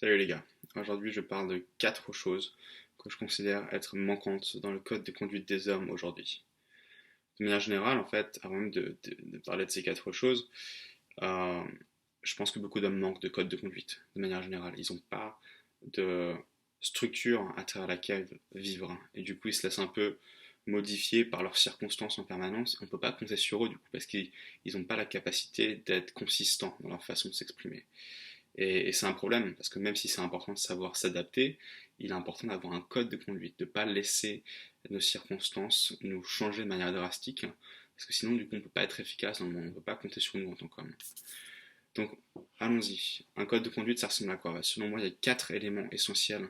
Salut les gars, aujourd'hui je parle de 4 choses que je considère être manquantes dans le code de conduite des hommes aujourd'hui. De manière générale, en fait, avant même de parler de ces 4 choses, euh, je pense que beaucoup d'hommes manquent de code de conduite, de manière générale. Ils n'ont pas de structure à travers laquelle vivre, et du coup ils se laissent un peu modifier par leurs circonstances en permanence. On ne peut pas compter sur eux du coup, parce qu'ils n'ont pas la capacité d'être consistants dans leur façon de s'exprimer. Et c'est un problème, parce que même si c'est important de savoir s'adapter, il est important d'avoir un code de conduite, de ne pas laisser nos circonstances nous changer de manière drastique, parce que sinon, du coup, on ne peut pas être efficace dans le monde, on ne peut pas compter sur nous en tant qu'homme. Donc, allons-y. Un code de conduite, ça ressemble à quoi? Selon moi, il y a 4 éléments essentiels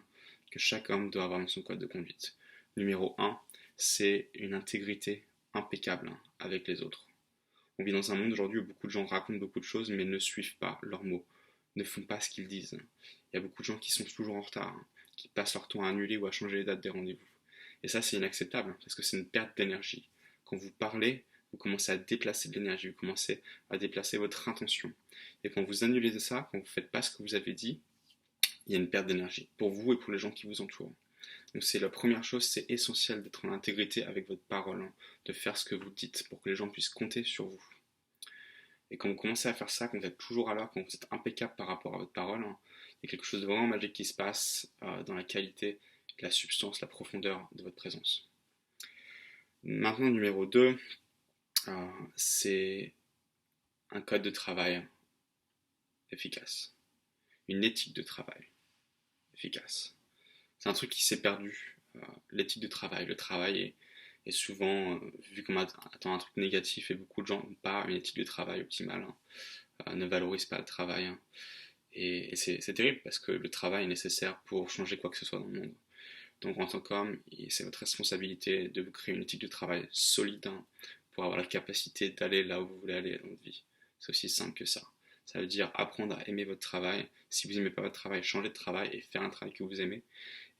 que chaque homme doit avoir dans son code de conduite. Numéro un, c'est une intégrité impeccable avec les autres. On vit dans un monde aujourd'hui où beaucoup de gens racontent beaucoup de choses mais ne suivent pas leurs mots, ne font pas ce qu'ils disent. Il y a beaucoup de gens qui sont toujours en retard, qui passent leur temps à annuler ou à changer les dates des rendez-vous. Et ça, c'est inacceptable parce que c'est une perte d'énergie. Quand vous parlez, vous commencez à déplacer de l'énergie, vous commencez à déplacer votre intention. Et quand vous annulez ça, quand vous ne faites pas ce que vous avez dit, il y a une perte d'énergie pour vous et pour les gens qui vous entourent. Donc c'est la première chose, c'est essentiel d'être en intégrité avec votre parole, de faire ce que vous dites pour que les gens puissent compter sur vous. Et quand vous commencez à faire ça, quand vous êtes toujours à l'heure, quand vous êtes impeccable par rapport à votre parole, il y a quelque chose de vraiment magique qui se passe dans la qualité, la substance, la profondeur de votre présence. Maintenant, numéro 2, c'est un code de travail efficace, une éthique de travail efficace. C'est un truc qui s'est perdu, l'éthique de travail. Le travail est souvent vu comme étant un truc négatif et beaucoup de gens n'ont pas une éthique de travail optimale, ne valorisent pas le travail. Et c'est terrible parce que le travail est nécessaire pour changer quoi que ce soit dans le monde. Donc en tant qu'homme, c'est votre responsabilité de vous créer une éthique de travail solide pour avoir la capacité d'aller là où vous voulez aller dans votre vie. C'est aussi simple que ça. Ça veut dire apprendre à aimer votre travail. Si vous n'aimez pas votre travail, changer de travail et faire un travail que vous aimez.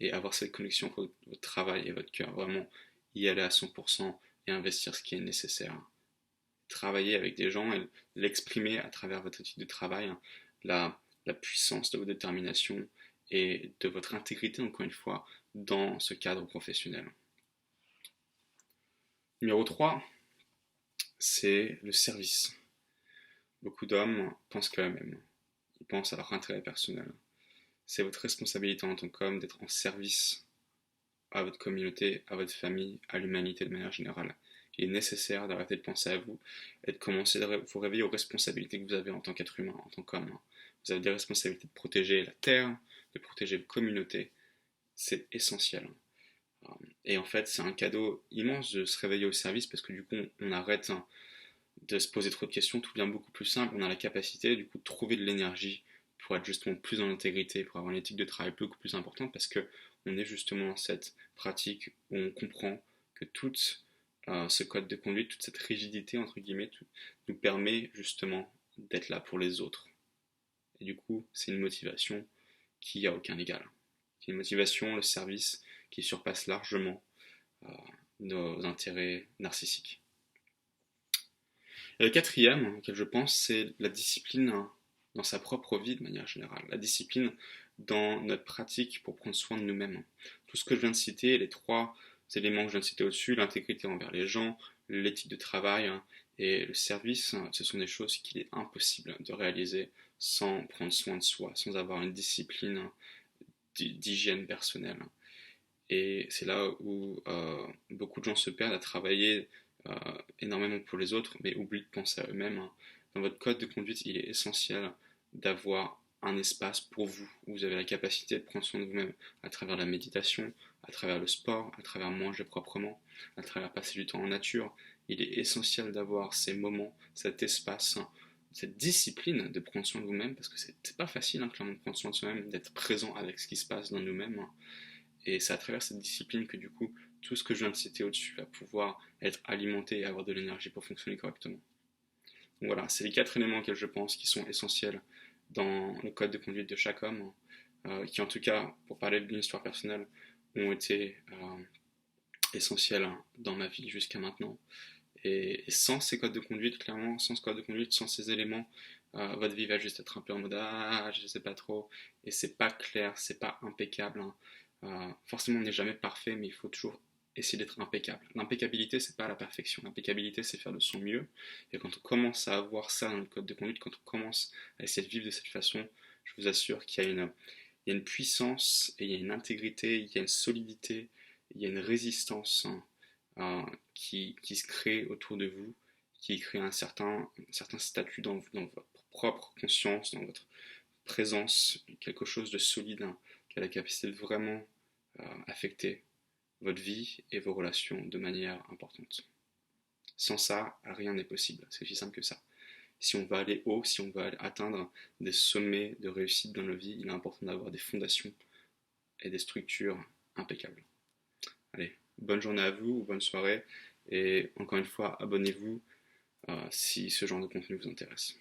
Et avoir cette connexion entre votre travail et votre cœur. Vraiment y aller à 100% et investir ce qui est nécessaire. Travailler avec des gens et l'exprimer à travers votre éthique de travail, la, la puissance de votre détermination et de votre intégrité, encore une fois, dans ce cadre professionnel. Numéro 3, c'est le service. Beaucoup d'hommes pensent qu'à eux-mêmes. Ils pensent à leur intérêt personnel. C'est votre responsabilité en tant qu'homme d'être en service à votre communauté, à votre famille, à l'humanité de manière générale. Il est nécessaire d'arrêter de penser à vous et de commencer à vous réveiller aux responsabilités que vous avez en tant qu'être humain, en tant qu'homme. Vous avez des responsabilités de protéger la terre, de protéger vos communautés. C'est essentiel. Et en fait, c'est un cadeau immense de se réveiller au service parce que du coup, on arrête de se poser trop de questions, tout devient beaucoup plus simple. On a la capacité du coup de trouver de l'énergie pour être justement plus en intégrité, pour avoir une éthique de travail beaucoup plus importante parce que on est justement dans cette pratique où on comprend que tout ce code de conduite, toute cette rigidité entre guillemets, nous permet justement d'être là pour les autres. Et du coup, c'est une motivation qui n'a aucun égal. C'est une motivation, le service, qui surpasse largement euh, nos intérêts narcissiques. Et le quatrième, auquel je pense, c'est la discipline dans sa propre vie de manière générale. La discipline dans notre pratique pour prendre soin de nous-mêmes. Tout ce que je viens de citer, les 3 éléments que je viens de citer au-dessus, l'intégrité envers les gens, l'éthique de travail et le service, ce sont des choses qu'il est impossible de réaliser sans prendre soin de soi, sans avoir une discipline d'hygiène personnelle. Et c'est là où beaucoup de gens se perdent à travailler euh, énormément pour les autres, mais oublient de penser à eux-mêmes. Dans votre code de conduite, il est essentiel d'avoir un espace pour vous, où vous avez la capacité de prendre soin de vous-même à travers la méditation, à travers le sport, à travers manger proprement, à travers passer du temps en nature. Il est essentiel d'avoir ces moments, cet espace, cette discipline de prendre soin de vous-même, parce que c'est pas facile, clairement, de prendre soin de soi-même, d'être présent avec ce qui se passe dans nous-mêmes. Et c'est à travers cette discipline que du coup, tout ce que je viens de citer au-dessus va pouvoir être alimenté et avoir de l'énergie pour fonctionner correctement. Donc voilà, c'est les 4 éléments auxquels je pense qui sont essentiels dans le code de conduite de chaque homme, qui en tout cas, pour parler d'une histoire personnelle, ont été essentiels dans ma vie jusqu'à maintenant. Et sans ces codes de conduite, clairement, sans ce code de conduite, sans ces éléments, votre vie va juste être un peu en mode ah, je sais pas trop, et c'est pas clair, c'est pas impeccable, hein. Forcément, on n'est jamais parfait, mais il faut toujours essayer d'être impeccable. L'impeccabilité, c'est pas la perfection. L'impeccabilité, c'est faire de son mieux. Et quand on commence à avoir ça dans le code de conduite, quand on commence à essayer de vivre de cette façon, je vous assure qu'il y a une puissance, et il y a une intégrité, il y a une solidité, il y a une résistance, hein, qui se crée autour de vous, qui crée un certain statut dans votre propre conscience, dans votre présence, quelque chose de solide, hein, qui a la capacité de vraiment affecter votre vie et vos relations de manière importante. Sans ça, rien n'est possible. C'est aussi simple que ça. Si on veut aller haut, si on veut atteindre des sommets de réussite dans nos vies, il est important d'avoir des fondations et des structures impeccables. Allez, bonne journée à vous, bonne soirée, et encore une fois, abonnez-vous si ce genre de contenu vous intéresse.